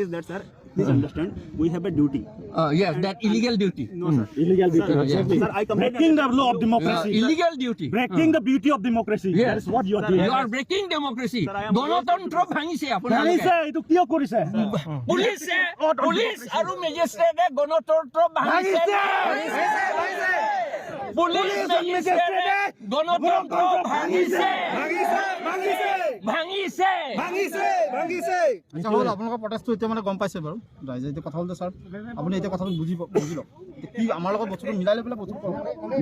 is that, sir, please understand, we have a duty. Yes, that illegal duty. No, sir. Illegal duty. Sir, I Breaking the law of democracy. Illegal duty. Breaking the beauty of democracy. Yes. That is what you are doing. You are breaking democracy. Sir, I am- গণতন্ত্ৰ ভাঙিছে আপোনালোকে ভাঙিছে, এইটো কিয় কৰিছে? Police আৰু মেজিষ্ট্ৰেটে গণতন্ত্ৰ ভাঙিছে পুলিচ মেজিষ্ট্ৰেটে গণতন্ত্ৰ ভাঙিছে আচ্ছা হ'ল আপোনালোকৰ প্ৰটেষ্টটো এতিয়া মানে গম পাইছে বাৰু ৰাইজে এতিয়া কথা হ'ল যে ছাৰ আপুনি এতিয়া কথাটো বুজি লওক কি আমাৰ লগত বস্তুটো মিলাই লৈ পেলাই বস্তু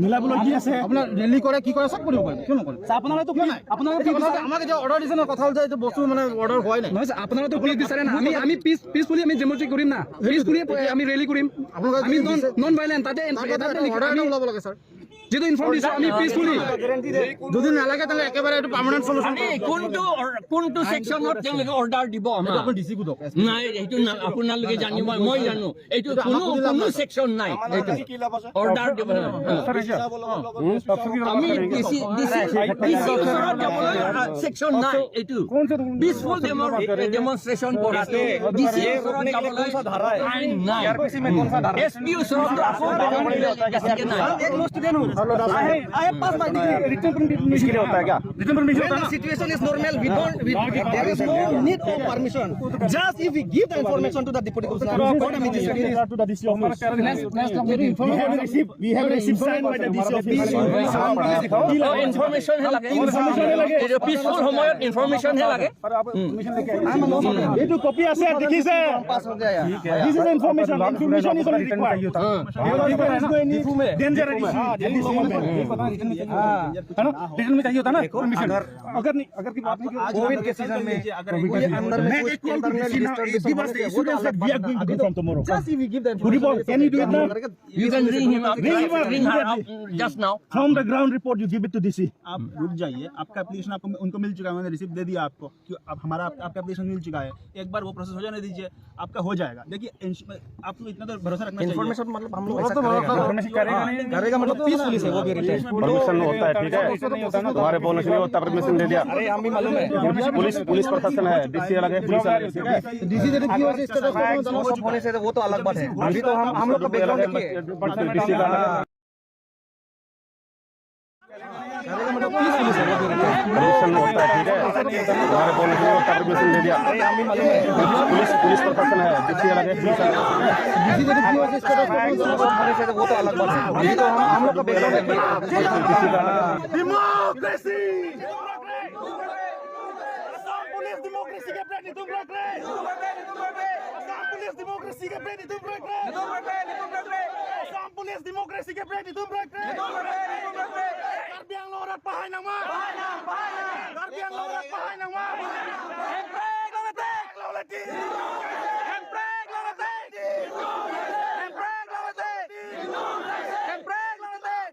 মিলাবলৈ কি আছে? আপোনাৰ ৰেলী কৰে কি কৰে চব কৰিব পাৰিব কিয় নকৰে আপোনালোকেতো কিয় নাই? আপোনালোকে আমাক এতিয়া অৰ্ডাৰ দিছে ন কথা হ'ল যে এইটো বস্তু মানে অৰ্ডাৰ হোৱাই নাই নহয় আপোনালোকে পিছ বিচাৰে না আমি পিছফুলি আমি ডেমনষ্ট্ৰেট কৰিম না পিছফুলি আমি ৰেলী কৰিম আপোনালোকে আমি নন ভাইলেণ্ট তাতে অৰ্ডাৰ এটা ওলাব লাগে ছাৰ যেটো ইনফৰ্ম দিছো আমি পিছফুলি যদি নালাগে তেনে একেবাৰে এইটো পাৰ্মানেণ্ট সলিউশ্যন আমি কোনটো সেকশনত তেওঁলোকে অৰ্ডাৰ দিব আমাক আপুনি ডিচি কো দক নাই এইটো আপোনালোকে জানিব মই জানো এইটো কোনো সেকশন নাই এইটো অৰ্ডাৰ দিব আমি ডিচি সেকশন নাই এইটো পিছফুল ডেমনষ্ট্ৰেচন কৰাটো ডিচি যাবলৈ আইন নাই এসপি ওচৰত নাই I have passed my return permission होता है क्या? Return permission होता है ना? Situation is normal. There is no need of permission. Just if we give the information to the deputy commissioner, To the DC office. We have received signed by the DC office. Information হে লাগে এইটো পিছফুল সময়ত information হে লাগে এইটো copy আছে দেখিছে This is information. Information is only required. Danger है ना? रिटर्न में चाहिए होता ना परमिशन अगर की बात नहीं कोविड के सीजन में अगर कोई अंदर में कुछ internal from tomorrow. just if we give the Report. Can you do it now? You can ring him up. Ring her up just now. From the ground report, you give it to DC. आप रुक जाइए, आपका application आपको उनको मिल चुका है, मैंने receipt दे दिया आपको कि अब हमारा आपका एप्लीकेशन मिल चुका है, एक बार वो प्रोसेस हो जाने दीजिए, आपका हो जाएगा। देखिए आपको इतना तो भरोसा रखना चाहिए। इन्फॉर्मेशन मतलब हम लोग करेगा मतलब पीसफुली से वो भी रिटर्न परमिशन होता है ठीक है तुम्हारे बोलने से नहीं होता परमिशन दे दिया अरे हम भी मालूम है पुलिस प्रशासन है डीसी अलग है पुलिस अलग है ठीक है डीसी जब की वजह से सब होने से वो तो अलग बात है अभी तो हम लोग का बैकग्राउंड देखिए डीसी का अलग है परमिशन होता है ठीक है तुम्हारे बोलने से नहीं होता परमिशन दे दिया अरे हम भी मालूम है पुलिस प्रशासन है डीसी अलग है पुलिस अलग है डीसी जब की वजह से सब होने से वो तो अलग बात है अभी तो हम लोग का बैकग्राउंड देखिए डीसी का अलग है Democracy! Police democracy के प्रति तुम रोक रहे पुलिस democracy के प्रति तुम रोक रहे पुलिस democracy के प्रति तुम रोक रहे Garbiang lorat pahay ng mga Garbiang lorat pahay ng mga Hempreg lalatik lalatik Hempreg lalatik Hempreg lalatik Hempreg lalatik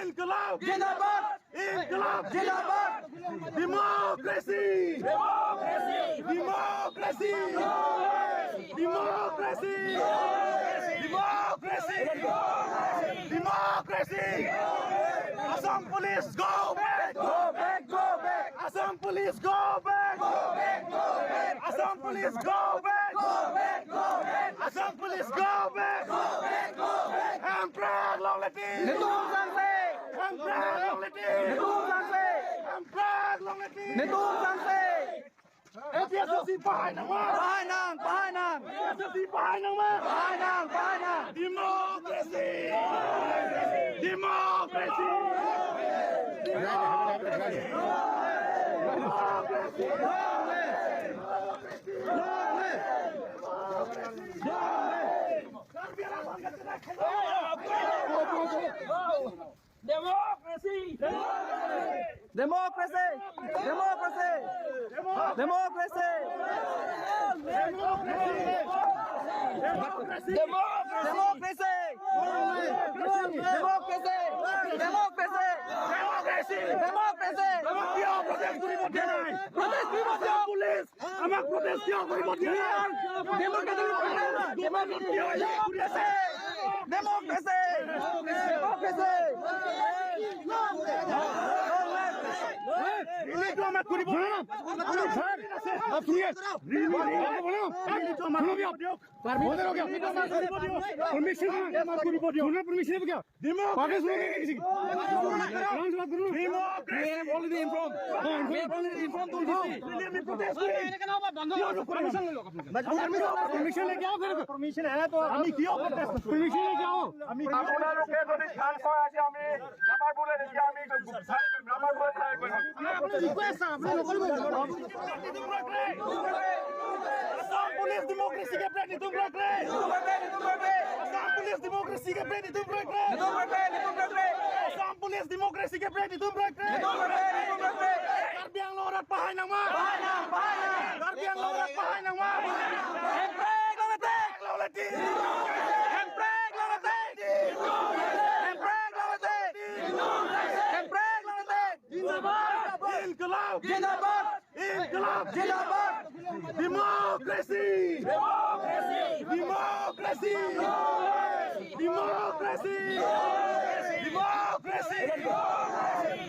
Inqilab Jindabad Inqilab Jindabad Democracy Democracy Democracy Democracy Democracy Assam police go back go back go back Assam police go back go back go back Assam police go back go back go back Assam police go back go back go back Hempreg lolati Nitung Sangse Hempreg lolati Nitung Sangse Hempreg lolati Nitung Sangse FSC bahay ng mga bahay ng FSC bahay ng mga bahay ng Democracy Democracy Democracy! democracy democracy democracy democracy আমাক protest কিয় কৰিব দিয়া নাই democracy तो हमें पूरी बोलो ना सर आप सुनिए सुनो भी आप बोलते रहो क्या परमिशन पूरी बोलो परमिशन है क्या आगे सुनोगे किसी की already informed. Already informed on this. Permission लेके आओ फिर परमिशन है तो আমি কিয় परमिशन लेके आओ আমি আপোনালোকে যদি ধান খোৱা আছে আমি নামাৰ বোলে নেকি আমি নামাৰ বোলে খাই কৰিম আপুনি ৰিকুৱেষ্ট আপুনি নকৰিব আসাম পুলিচ ডেমোক্রেসি के प्रति तुम रोक रहे आसाम पुलिस डेमोक्रेसी के प्रति तुम रोक रहे आसाम पुलिस डेमोक्रेसी के प्रति तुम रोक रहे Karbiang lorat pahay ng mga Karbiang lorat pahay ng mga Empreg lalatik lalatik Empreg lalatik Empreg lalatik Empreg lalatik Inqilab Jindabad Inqilab Jindabad Democracy Democracy Democracy Democracy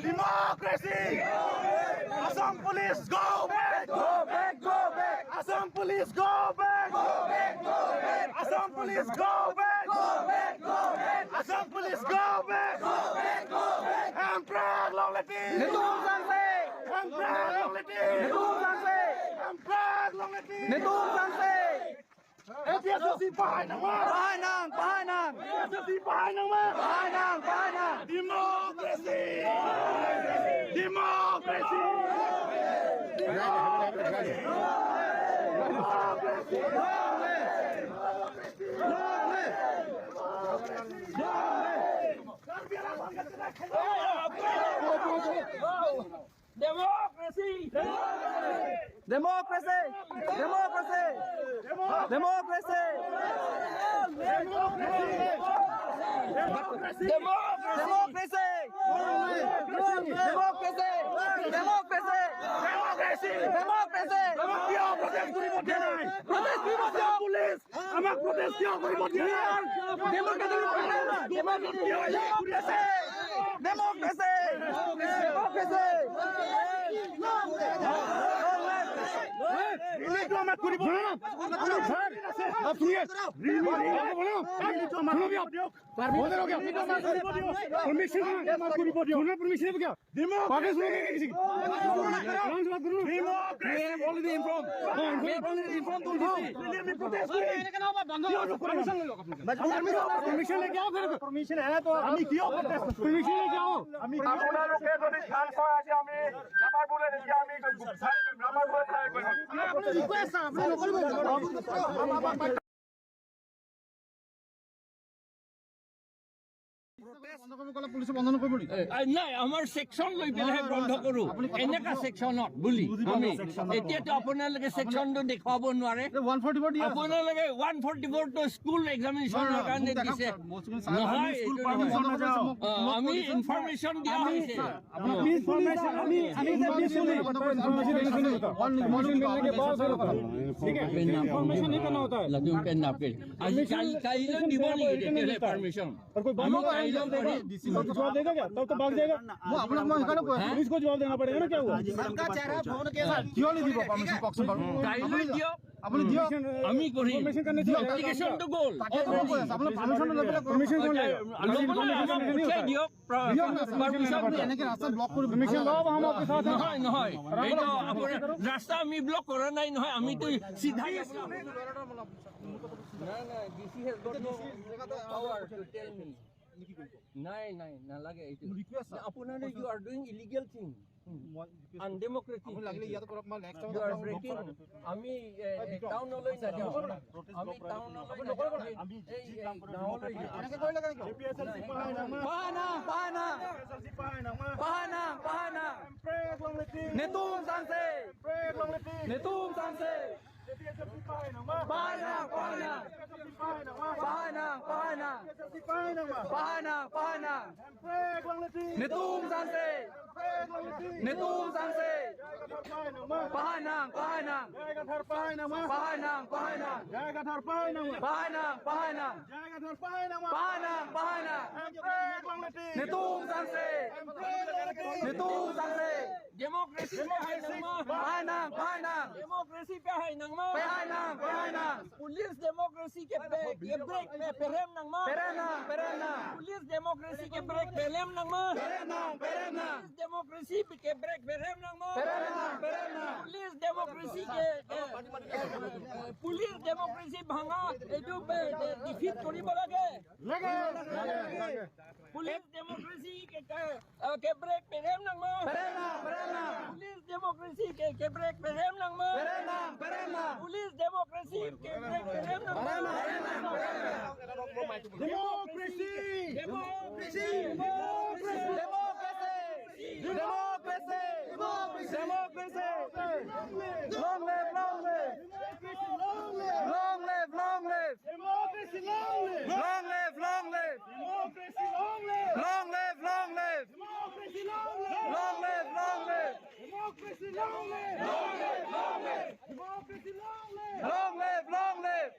Democracy Assam Police go back go back go back Assam Police go back go back go back Assam Police go back go back go back Assam Police go back go back go back Empreg lalatik Netum Sanse Empreg lalatik Netum Sanse Empreg lalatik Netum Sanse APSC pahay ng mga pahay ng APSC pahay ng mga pahay ng Democracy Democracy Democracy Democracy! Democracy! Democracy! Democracy! Democracy! Democracy! Democracy! Democracy! Police! Amak protest kiya kori bodiya. Democracy! Democracy! Ini तो हमें पूरी बोलो ना sir आप सुनिए बोलो सुनो भी आप बोलते रहो क्या परमिशन है पूरी बोलो सुनो परमिशन है क्या आगे सुनोगे किसी की Already informed. Already informed on this. Permission लेके आओ फिर परमिशन है तो আমি কিয় परमिशन लेके आओ আমি আপোনালোকে যদি ধান খোৱা আছে আমি নামাৰ বোলে নেকি আমি নামাৰ বোলে খাই কৰিম আপুনি ৰিকুৱেষ্ট আপুনি নকৰিব বন্ধ কৰিব ক'লে পুলিচে বন্ধ নকৰিব নেকি নাই আমাৰ সেকশন লৈ পেলাই বন্ধ কৰো এনেকা সেকশনত বুলি আমি এতিয়াতো আপোনালোকে সেকশনটো দেখাব নোৱাৰে 144 দিয়া আপোনালোকে 144 তো স্কুল এক্সামিনেশ্যনৰ কাৰণে দিছে নহয় আমি ইনফৰমেশ্যন দিয়া হৈছে আজি কাইলৈ দিব নেকি তেতিয়াহ'লে পাৰ্মিশ্যন जवाब देगा क्या तब तो भाग जाएगा মই আপোনাক মই সেইকাৰণে কৈ पुलिस को जवाब देना पड़ेगा ना क्या हुआ কিয় নিদিব পাৰ্মিশ্যন কওকচোন বাৰু কাইলৈ দিয়ক আপুনি দিয়ক আমি কৰিম परमिशन करने से এপ্লিকেশ্যনটো গ'ল তাকে ক'ব কৈ আছে আপোনাৰ পাৰ্মিশ্যন লৈ পেলাই परमिशन कौन लेगा পঠিয়াই দিয়ক পাৰ্মিশ্যন এনেকে ৰাস্তা ব্লক কৰি परमिशन लो हम आपके साथ हैं নহয় নহয় এইটো আপোনাৰ ৰাস্তা আমি ব্লক কৰা নাই নহয় আমিতো চিধাই আছোঁ নাই নাই নালাগে এইটো আপোনাৰ you are doing illegal thing undemocratic লাগিলে ইয়াতে কৰক মই নেক্সট You are breaking. আমি টাউনলৈ নাযাওঁ আমি টাউনলৈ নাযাওঁ আমি গাঁৱলৈ যাওঁ এনেকে কৰিলে কেনেকে APSC pahay ng mga Pahana! Pahana! APSC pahay ng mga Pahana! Pahana! Empreg lalatik Netum Sanse! Empreg lalatik Netum Sanse! APSC pahay ng mga Pahana! Pahana! APSC pahay ng mga Pahana! Pahana! APSC pahay ng mga Pahana! Pahana! Empreg lalatik Netum Sanse! Empreg lalatik Netum Sanse! pahay ng mga Pahana! Pahana! Jagathar pahay ng mga Pahana! Pahana! Jagathar pahay ng mga Pahana! Pahana! Jagathar pahay ng mga Pahana! Pahana! Empreg lalatik Netum Sanse! Empreg lalatik Netum Sanse! democracy pe hai nang ma. Democracy pe hai nang ma. Police democracy ke break pe perem nang ma. Police democracy ke break perem nang ma. Police democracy ke break perem nang ma. Police democracy ke police democracy bhanga edu pe defeat koribo lage. Police democracy ke break perem nang ma. Police democracy ke break perem nang ma. Police democracy ke break perem nang ma. Democracy! Democracy! Long live! Long live! Long live! Long live! Democracy long live! Long live! Long live! Democracy long live! Long live! Long live! Democracy long live! Long live! Long live! Democracy long live! Long live! Long live! Democracy long live! Long live! Long live!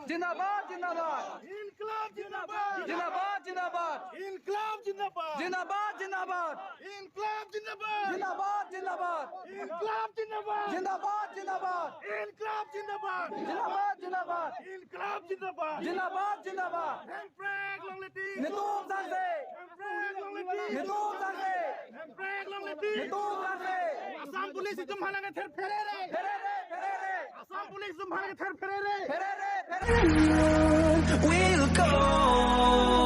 Jindabad! Jindabad! Inqilab Jindabad! Jindabad! Jindabad! Inqilab Jindabad! Jindabad! Jindabad! Inqilab Jindabad! Jindabad! Jindabad! Inqilab Jindabad! Jindabad! Jindabad! Inqilab Jindabad! Jindabad! Jindabad! Inqilab Jindabad! Jindabad! Jindabad! Handbrake long leti! Nitum Sanse! Handbrake long leti! Nitum Sanse! Handbrake long leti! Nitum Sanse! Assam police तुम्हारे के थर फेरे रे! फेरे रे! फेरे रे! Assam police तुम्हारे के थर फेरे रे! फेरे रे! फेरे रे! We'll go.